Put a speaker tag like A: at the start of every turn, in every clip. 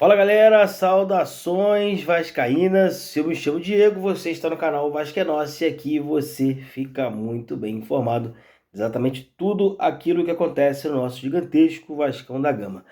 A: Fala galera, saudações vascaínas, eu me chamo Diego, você está no canal Vasco é Nosso e aqui você fica muito bem informado exatamente tudo aquilo que acontece no nosso gigantesco Vascão da Gama.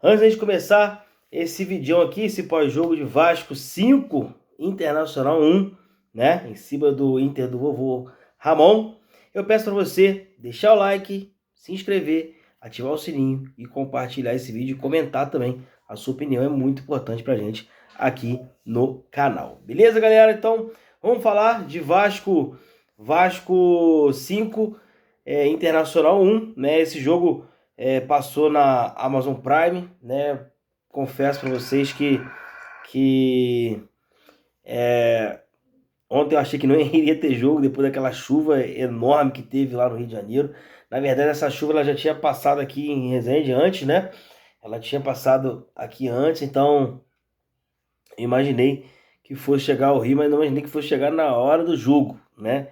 A: Antes de começar esse vídeo aqui, esse pós-jogo de Vasco 5, Internacional 1, né, em cima do Inter do vovô Ramon, eu peço para você deixar o like, se inscrever, ativar o sininho e compartilhar esse vídeo e comentar também. A sua opinião é muito importante pra gente aqui no canal. Beleza, galera? Então, vamos falar de Vasco 5, Internacional 1, né? Esse jogo passou na Amazon Prime, né? Confesso para vocês que ontem eu achei que não iria ter jogo depois daquela chuva enorme que teve lá no Rio de Janeiro. Na verdade, essa chuva ela já tinha passado aqui em Resende antes, né? Ela tinha passado aqui antes, então imaginei que fosse chegar ao Rio, mas não imaginei que fosse chegar na hora do jogo, né?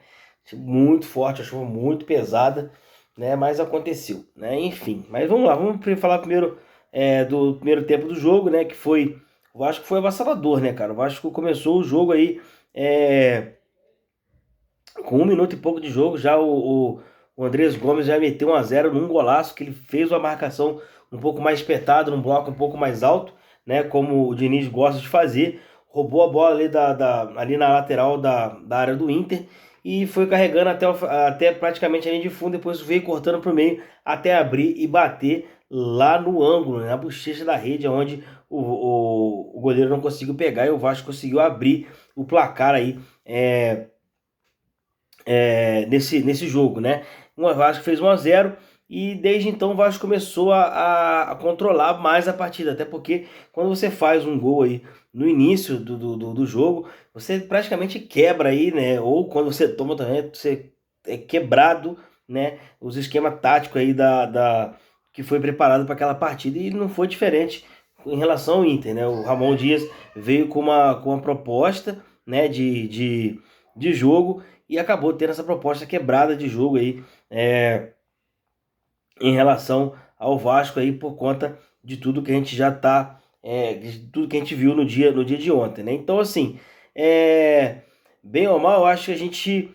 A: Muito forte, a chuva muito pesada, né? Mas aconteceu, né? Enfim, mas vamos lá, vamos falar primeiro do primeiro tempo do jogo, né? Que foi, o Vasco foi avassalador, né, cara? O Vasco começou o jogo aí com 1 minuto e pouco de jogo, já o Andrés Gomes já meteu 1 a 0 num golaço que ele fez uma marcação um pouco mais espetada, num bloco um pouco mais alto, né? Como o Diniz gosta de fazer. Roubou a bola ali, ali na lateral da área do Inter e foi carregando até praticamente a linha de fundo. Depois veio cortando para o meio até abrir e bater lá no ângulo, né, na bochecha da rede, onde o goleiro não conseguiu pegar e o Vasco conseguiu abrir o placar aí. Nesse jogo, né? O Vasco fez 1 a 0 e desde então o Vasco começou a controlar mais a partida, até porque quando você faz um gol aí no início do jogo, você praticamente quebra aí, né? Ou quando você toma também, você é quebrado, né? Os esquemas táticos aí que foi preparado para aquela partida e não foi diferente em relação ao Inter, né? O Ramon Dias veio com uma proposta, né? De jogo e acabou tendo essa proposta quebrada de jogo aí em relação ao Vasco aí por conta de tudo que a gente já tá, de tudo que a gente viu no dia de ontem, né? Então assim, bem ou mal, eu acho que a gente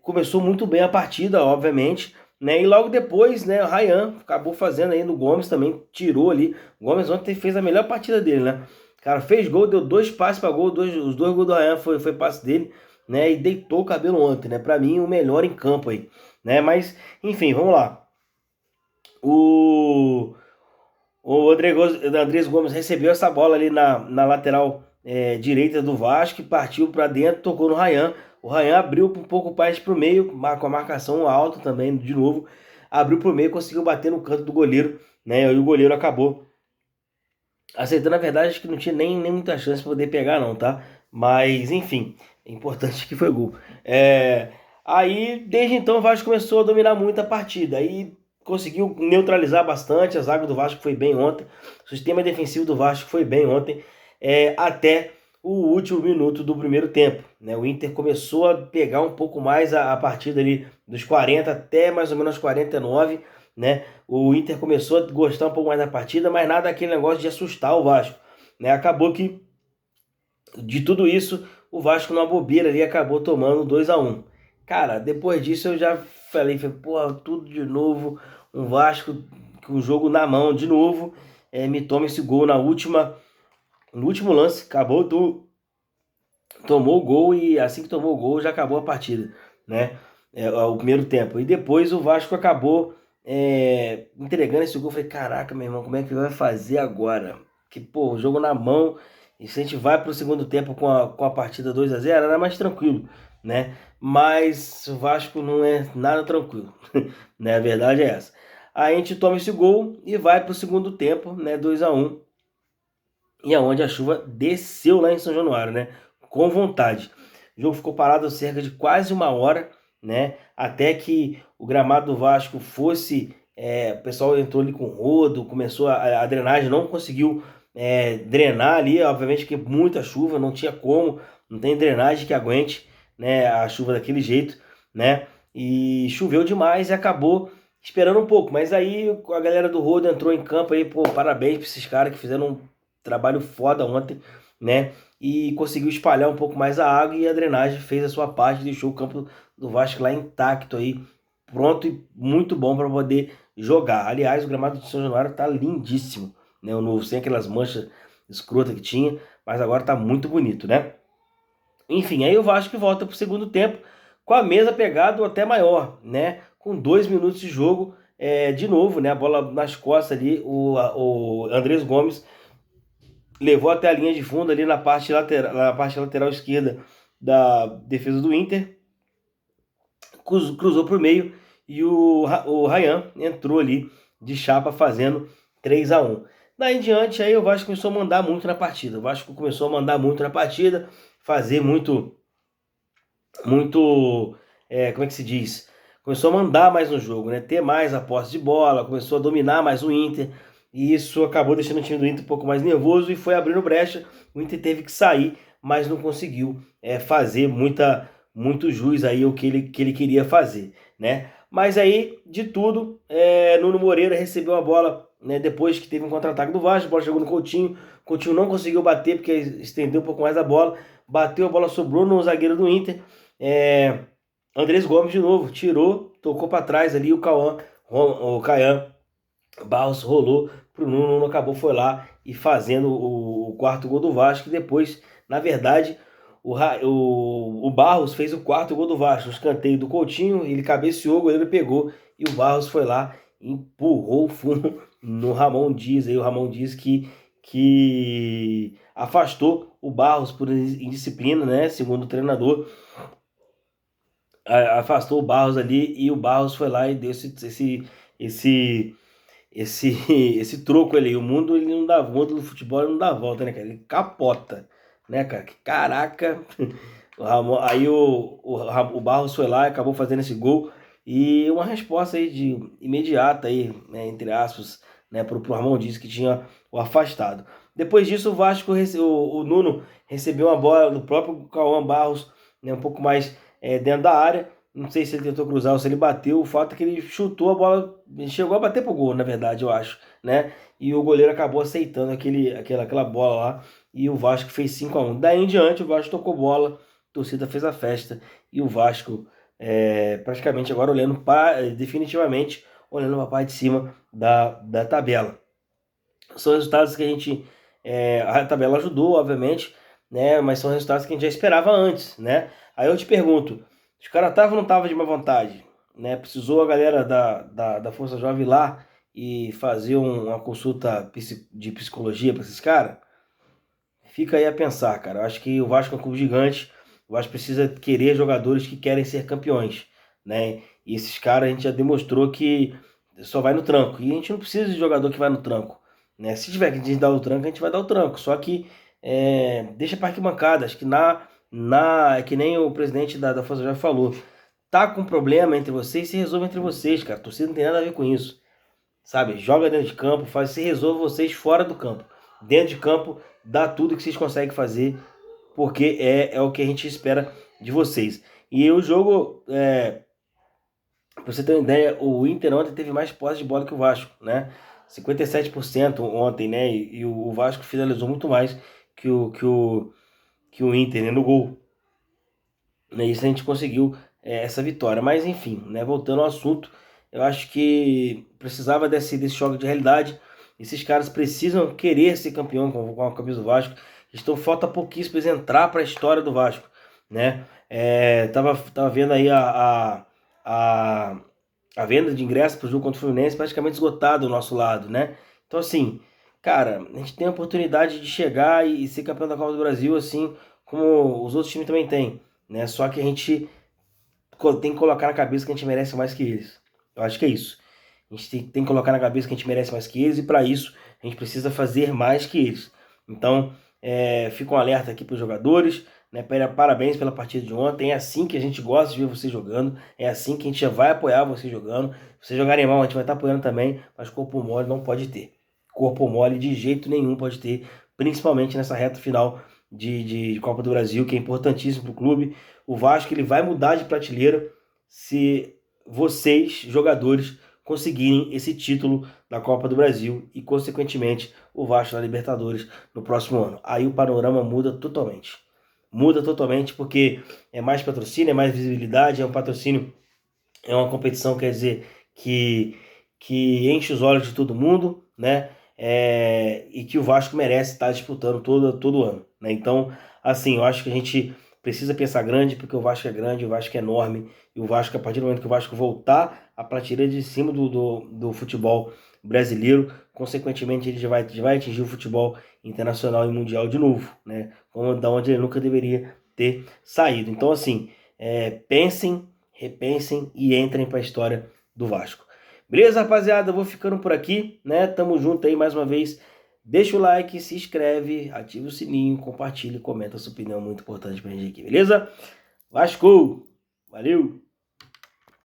A: começou muito bem a partida, obviamente, né? E logo depois, né, o Ryan acabou fazendo aí no Gomes também, tirou ali. O Gomes ontem fez a melhor partida dele, né? Cara, fez gol, deu 2 passes para gol, os dois gols do Ryan foi passe dele, né? E deitou o cabelo ontem, né? Para mim, o melhor em campo aí, né? Mas, enfim, vamos lá. O, o Andrés Gomes recebeu essa bola ali na lateral direita do Vasco, partiu para dentro, tocou no Ryan. O Ryan abriu um pouco mais para o meio, com a marcação alta também, de novo. Abriu para o meio, conseguiu bater no canto do goleiro, né? E o goleiro acabou acertando. Na verdade, acho que não tinha nem muita chance de poder pegar, não, tá? Mas, enfim, é importante que foi gol. Aí, desde então, o Vasco começou a dominar muito a partida. Aí conseguiu neutralizar bastante. A zaga do Vasco foi bem ontem. O sistema defensivo do Vasco foi bem ontem. Até o último minuto do primeiro tempo, né? O Inter começou a pegar um pouco mais a partida ali dos 40 até mais ou menos 49, né? O Inter começou a gostar um pouco mais da partida, mas nada aquele negócio de assustar o Vasco, né? Acabou que de tudo isso, o Vasco numa bobeira ali acabou tomando 2 a 1. Cara, depois disso eu já falei, porra, tudo de novo, um Vasco com o jogo na mão de novo, me toma esse gol no último lance, tomou o gol e assim que tomou o gol já acabou a partida, né? O primeiro tempo. E depois o Vasco acabou entregando esse gol. Eu falei, caraca, meu irmão, como é que vai fazer agora? Que, pô, o jogo na mão, e se a gente vai pro segundo tempo com a partida 2 a 0 era mais tranquilo, né? Mas o Vasco não é nada tranquilo, né? A verdade é essa. Aí a gente toma esse gol e vai pro segundo tempo, né? 2 a 1. E aonde a chuva desceu lá em São Januário, né? Com vontade. O jogo ficou parado cerca de quase 1 hora, né? Até que o gramado do Vasco fosse. O pessoal entrou ali com rodo, começou a drenagem, não conseguiu drenar ali. Obviamente que muita chuva, não tinha como, não tem drenagem que aguente, né? A chuva daquele jeito, né? E choveu demais e acabou esperando um pouco. Mas aí a galera do rodo entrou em campo aí, pô, parabéns para esses caras que fizeram trabalho foda ontem, né? E conseguiu espalhar um pouco mais a água e a drenagem fez a sua parte, deixou o campo do Vasco lá intacto aí, pronto e muito bom para poder jogar. Aliás, o gramado de São Januário tá lindíssimo, né? O novo, sem aquelas manchas escrotas que tinha, mas agora tá muito bonito, né? Enfim, aí o Vasco volta pro segundo tempo com a mesma pegada ou até maior, né? Com 2 minutos de jogo, de novo, né? A bola nas costas ali, o Andrés Gomes levou até a linha de fundo ali na parte lateral esquerda da defesa do Inter, cruzou por meio e o Ryan entrou ali de chapa fazendo 3-1. Daí em diante, aí o Vasco começou a mandar muito na partida. O Vasco começou a mandar muito na partida, fazer muito, como é que se diz? Começou a mandar mais no jogo, né? Ter mais a posse de bola, começou a dominar mais o Inter. E isso acabou deixando o time do Inter um pouco mais nervoso e foi abrindo brecha. O Inter teve que sair, mas não conseguiu fazer muito jus aí o que ele queria fazer, né? Mas aí, de tudo, Nuno Moreira recebeu a bola, né, depois que teve um contra-ataque do Vasco, a bola chegou no Coutinho. Coutinho não conseguiu bater porque estendeu um pouco mais a bola. Bateu, a bola sobrou no zagueiro do Inter. Andrés Gomes de novo, tirou, tocou para trás ali, o Caian Barros rolou pro Nuno, acabou, foi lá e fazendo o quarto gol do Vasco. E depois, na verdade, o Barros fez o quarto gol do Vasco, o escanteio do Coutinho, ele cabeceou, o goleiro pegou e o Barros foi lá e empurrou o fumo no Ramon Dias. Aí o Ramon Dias que afastou o Barros por indisciplina, né? Segundo o treinador, afastou o Barros ali e o Barros foi lá e deu esse esse troco ali. O mundo, ele não dá, o mundo do futebol ele não dá volta, né, cara? Ele capota, né, cara? Caraca! Aí o Barros foi lá e acabou fazendo esse gol e uma resposta aí de imediata aí, né, entre aspas, né, pro Ramon Dias, que tinha o afastado. Depois disso, o Vasco, o Nuno recebeu uma bola do próprio Cauã Barros, né, um pouco mais dentro da área. Não sei se ele tentou cruzar ou se ele bateu. O fato é que ele chutou a bola, chegou a bater pro gol, na verdade, eu acho, né? E o goleiro acabou aceitando aquela bola lá e o Vasco fez 5-1. Daí em diante, o Vasco tocou bola, a torcida fez a festa e o Vasco praticamente agora olhando definitivamente olhando para a parte de cima da tabela. São resultados que a gente, a tabela ajudou, obviamente, né? Mas são resultados que a gente já esperava antes, né? Aí eu te pergunto, os caras estavam ou não estavam de má vontade, né? Precisou a galera da Força Jovem ir lá e fazer uma consulta de psicologia para esses caras? Fica aí a pensar, cara. Eu acho que o Vasco é um clube gigante. O Vasco precisa querer jogadores que querem ser campeões, né? E esses caras a gente já demonstrou que só vai no tranco. E a gente não precisa de jogador que vai no tranco, né? Se tiver que dar o tranco, a gente vai dar o tranco. Só que deixa para arquibancada. Acho que é que nem o presidente da Força Jovem falou. Tá com problema entre vocês, se resolve entre vocês, cara. A torcida não tem nada a ver com isso. Sabe? Joga dentro de campo, se resolve vocês fora do campo. Dentro de campo, dá tudo que vocês conseguem fazer, porque é o que a gente espera de vocês. E o jogo, pra você ter uma ideia, o Inter ontem teve mais posse de bola que o Vasco, né? 57% ontem, né? E o Vasco finalizou muito mais que o Inter, né? No gol. Né? Isso a gente conseguiu essa vitória. Mas enfim, né? Voltando ao assunto, eu acho que precisava desse choque de realidade. Esses caras precisam querer ser campeão com a camisa do Vasco. Falta pouquíssimo para eles entrar para a história do Vasco, né? Tava vendo aí a venda de ingressos para o jogo contra o Fluminense praticamente esgotado do nosso lado, né? Então assim, cara, a gente tem a oportunidade de chegar e ser campeão da Copa do Brasil, assim como os outros times também têm, né? Só que a gente tem que colocar na cabeça que a gente merece mais que eles. Eu acho que é isso. A gente tem que colocar na cabeça que a gente merece mais que eles e para isso a gente precisa fazer mais que eles. Então, fica um alerta aqui para os jogadores, né? Parabéns pela partida de ontem. É assim que a gente gosta de ver você jogando. É assim que a gente já vai apoiar você jogando. Se você jogarem mal, a gente vai estar apoiando também. Mas corpo mole não pode ter. Corpo mole de jeito nenhum pode ter. Principalmente nessa reta final de Copa do Brasil, que é importantíssimo para o clube. O Vasco ele vai mudar de prateleira se vocês, jogadores, conseguirem esse título da Copa do Brasil e, consequentemente, o Vasco na Libertadores no próximo ano. Aí o panorama muda totalmente. Muda totalmente porque é mais patrocínio, é mais visibilidade, é um patrocínio, é uma competição, quer dizer, que enche os olhos de todo mundo, né? E que o Vasco merece estar disputando todo ano, né? Então, assim, eu acho que a gente precisa pensar grande, porque o Vasco é grande, o Vasco é enorme, e o Vasco, a partir do momento que o Vasco voltar a prateleira de cima do futebol brasileiro, consequentemente ele já vai atingir o futebol internacional e mundial de novo, né? Da onde ele nunca deveria ter saído. Então, assim, pensem, repensem e entrem para a história do Vasco. Beleza, rapaziada? Eu vou ficando por aqui, né? Tamo junto aí mais uma vez. Deixa o like, se inscreve, ativa o sininho, compartilha e comenta a sua opinião, muito importante pra gente aqui, beleza? Vasco! Valeu!